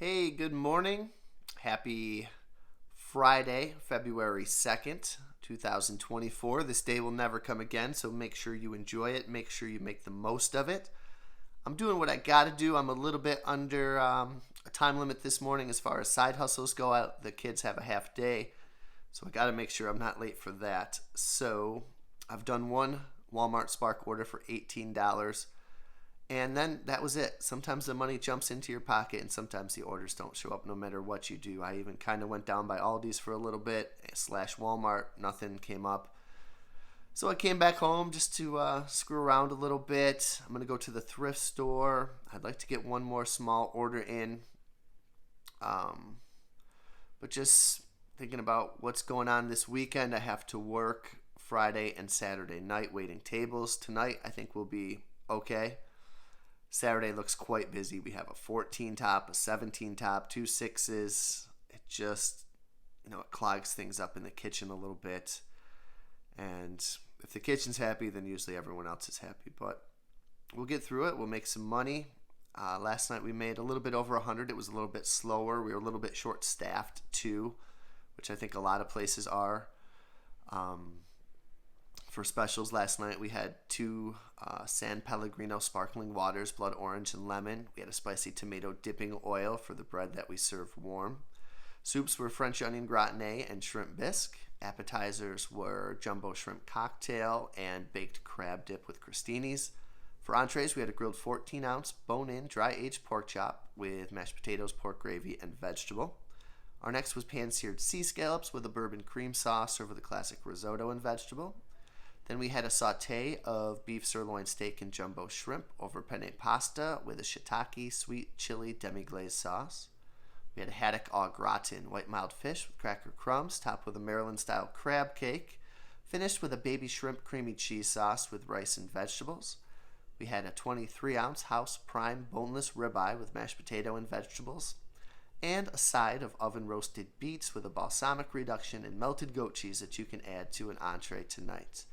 Hey, good morning. Happy Friday, February 2nd, 2024. This day will never come again, so make sure you enjoy it. Make sure you make the most of it. I'm doing what I got to do. I'm a little bit under a time limit this morning as far as side hustles go out. The kids have a half day, so I got to make sure I'm not late for that. So I've done one Walmart Spark order for $18. And then that was it. Sometimes the money jumps into your pocket and sometimes the orders don't show up no matter what you do. I even kind of went down by Aldi's for a little bit, / Walmart. Nothing came up. So I came back home just to screw around a little bit. I'm going to go to the thrift store. I'd like to get one more small order in. But just thinking about what's going on this weekend. I have to work Friday and Saturday night waiting tables. Tonight I think will be okay. Saturday looks quite busy. We have a 14 top, a 17 top, 2 sixes. It just, it clogs things up in the kitchen a little bit. And if the kitchen's happy, then usually everyone else is happy. But we'll get through it. We'll make some money. Last night we made a little bit over 100. It was a little bit slower. We were a little bit short-staffed too, which I think a lot of places are. For specials last night, we had 2 San Pellegrino sparkling waters, blood orange and lemon. We had a spicy tomato dipping oil for the bread that we serve warm. Soups were French onion gratin and shrimp bisque. Appetizers were jumbo shrimp cocktail and baked crab dip with crostinis. For entrees, we had a grilled 14-ounce bone-in dry-aged pork chop with mashed potatoes, pork gravy, and vegetable. Our next was pan-seared sea scallops with a bourbon cream sauce served with a classic risotto and vegetable. Then we had a sauté of beef sirloin steak and jumbo shrimp over penne pasta with a shiitake sweet chili demi-glaze sauce. We had a haddock au gratin, white mild fish with cracker crumbs topped with a Maryland-style crab cake, finished with a baby shrimp creamy cheese sauce with rice and vegetables. We had a 23-ounce house prime boneless ribeye with mashed potato and vegetables, and a side of oven-roasted beets with a balsamic reduction and melted goat cheese that you can add to an entree tonight.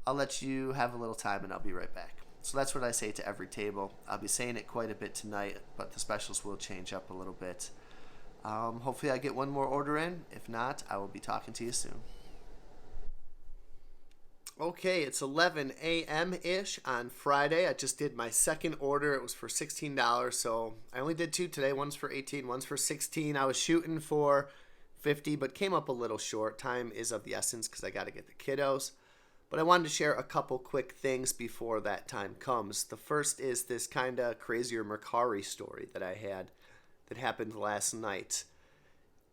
I'll let you have a little time and I'll be right back. So that's what I say to every table. I'll be saying it quite a bit tonight, but the specials will change up a little bit. Hopefully I get one more order in. If not, I will be talking to you soon. Okay, it's 11 a.m.-ish on Friday. I just did my second order. It was for $16, so I only did 2 today. One's for $18, one's for $16. I was shooting for $50, but came up a little short. Time is of the essence because I got to get the kiddos. But I wanted to share a couple quick things before that time comes. The first is this kind of crazier Mercari story that I had that happened last night.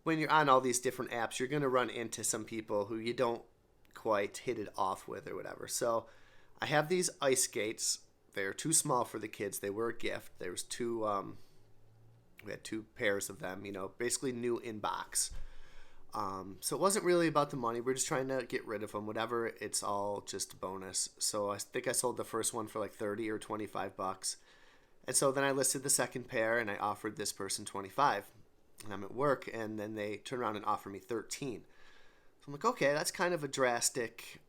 When you're on all these different apps, you're going to run into some people who you don't quite hit it off with or whatever. So I have these ice skates. They're too small for the kids. They were a gift. There was 2, we had 2 pairs of them, basically new in box. So it wasn't really about the money. We're just trying to get rid of them. Whatever, it's all just a bonus. So I think I sold the first one for like 30 or 25 bucks. And so then I listed the second pair and I offered this person 25. And I'm at work and then they turn around and offer me 13. So I'm like, okay, that's kind of a drastic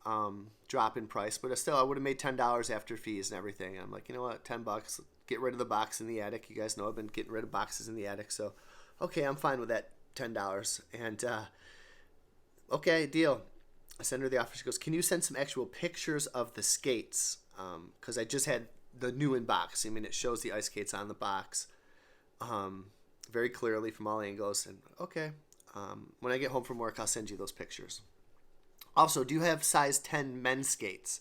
drop in price, but still I would have made $10 after fees and everything. And I'm like, you know what, 10 bucks, get rid of the box in the attic. You guys know I've been getting rid of boxes in the attic. So, okay, I'm fine with that. $10 and okay, deal. I send her the offer. She goes, can you send some actual pictures of the skates? Because I just had the new in box. I mean, it shows the ice skates on the box very clearly from all angles. And okay, when I get home from work, I'll send you those pictures. Also, do you have size 10 men's skates?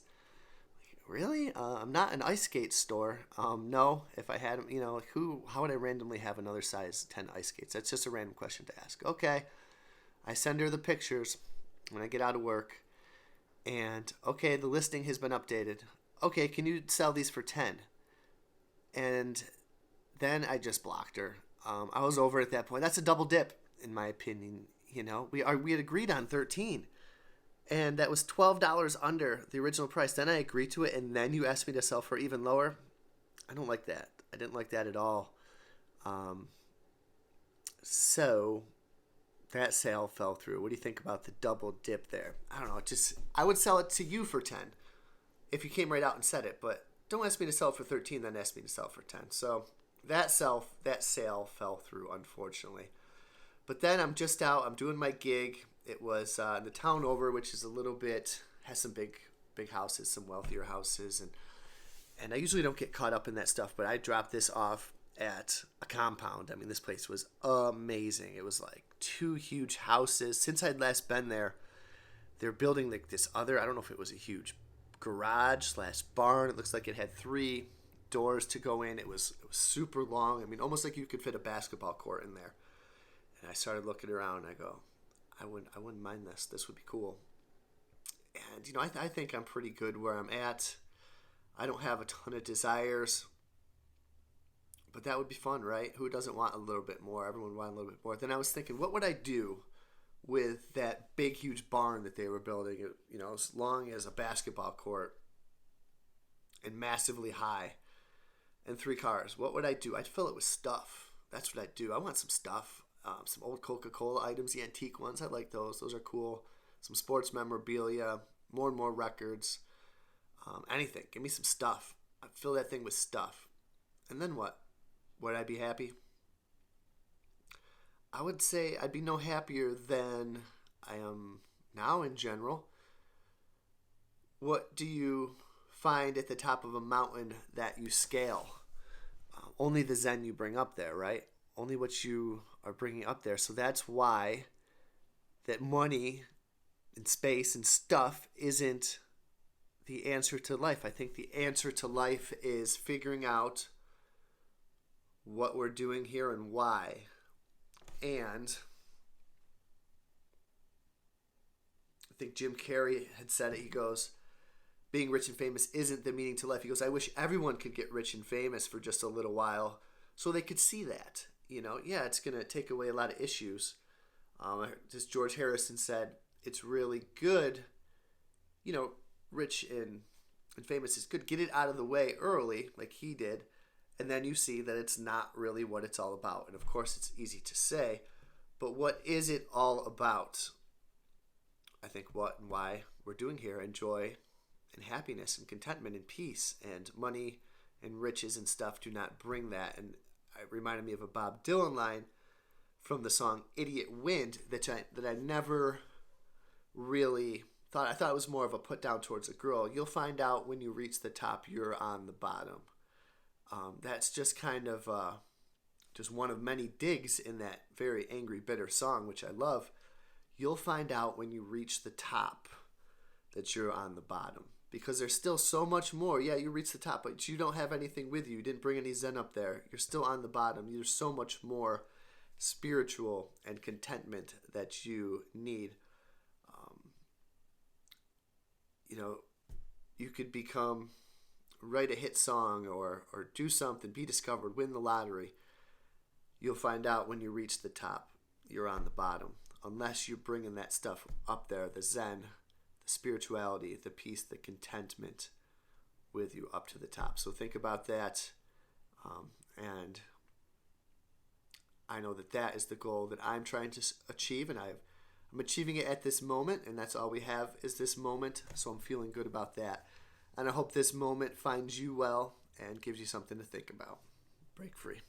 Really? I'm not an ice skate store. No, if I had them, how would I randomly have another size 10 ice skates? That's just a random question to ask. Okay. I send her the pictures when I get out of work. And, okay, the listing has been updated. Okay, can you sell these for 10? And then I just blocked her. I was over at that point. That's a double dip, in my opinion. We had agreed on 13. And that was $12 under the original price. Then I agreed to it, and then you asked me to sell for even lower. I don't like that. I didn't like that at all. So that sale fell through. What do you think about the double dip there? I don't know. I would sell it to you for 10 if you came right out and said it. But don't ask me to sell it for 13, then ask me to sell it for 10. So that sale fell through, unfortunately. But then I'm just out. I'm doing my gig. It was in the town over, which is a little bit has some big houses, some wealthier houses, and I usually don't get caught up in that stuff. But I dropped this off at a compound. I mean, this place was amazing. It was like two huge houses. Since I'd last been there, they're building like this other. I don't know if it was a huge garage slash barn. It looks like it had three doors to go in. It was super long. I mean, almost like you could fit a basketball court in there. And I started looking around. And I go, I wouldn't mind this. This would be cool. And I think I'm pretty good where I'm at. I don't have a ton of desires, but that would be fun, right? Who doesn't want a little bit more? Everyone would want a little bit more. Then I was thinking, what would I do with that big, huge barn that they were building? As long as a basketball court and massively high, and three cars. What would I do? I'd fill it with stuff. That's what I'd do. I want some stuff. Some old Coca-Cola items, the antique ones. I like those. Those are cool. Some sports memorabilia, more and more records. Anything. Give me some stuff. I'd fill that thing with stuff. And then what? Would I be happy? I would say I'd be no happier than I am now in general. What do you find at the top of a mountain that you scale? Only the Zen you bring up there, right? Only what you are bringing up there. So that's why that money and space and stuff isn't the answer to life. I think the answer to life is figuring out what we're doing here and why. And I think Jim Carrey had said it. He goes, being rich and famous isn't the meaning to life. He goes, I wish everyone could get rich and famous for just a little while so they could see that. Yeah, it's going to take away a lot of issues. Just George Harrison said, it's really good, rich and famous is good. Get it out of the way early, like he did, and then you see that it's not really what it's all about. And of course, it's easy to say, but what is it all about? I think what and why we're doing here, and joy and happiness and contentment and peace, and money and riches and stuff do not bring that. And it reminded me of a Bob Dylan line from the song Idiot Wind that I never really thought. I thought it was more of a put down towards a girl. You'll find out when you reach the top, you're on the bottom. That's just kind of just one of many digs in that very angry, bitter song, which I love. You'll find out when you reach the top that you're on the bottom, because there's still so much more. Yeah, you reach the top, but you don't have anything with you. You didn't bring any Zen up there. You're still on the bottom. There's so much more spiritual and contentment that you need. You could write a hit song or do something, be discovered, win the lottery. You'll find out when you reach the top, you're on the bottom. Unless you're bringing that stuff up there, the Zen, the spirituality, the peace, the contentment with you up to the top. So think about that. And I know that is the goal that I'm trying to achieve, and I'm achieving it at this moment, and that's all we have is this moment. So I'm feeling good about that. And I hope this moment finds you well and gives you something to think about. Break free.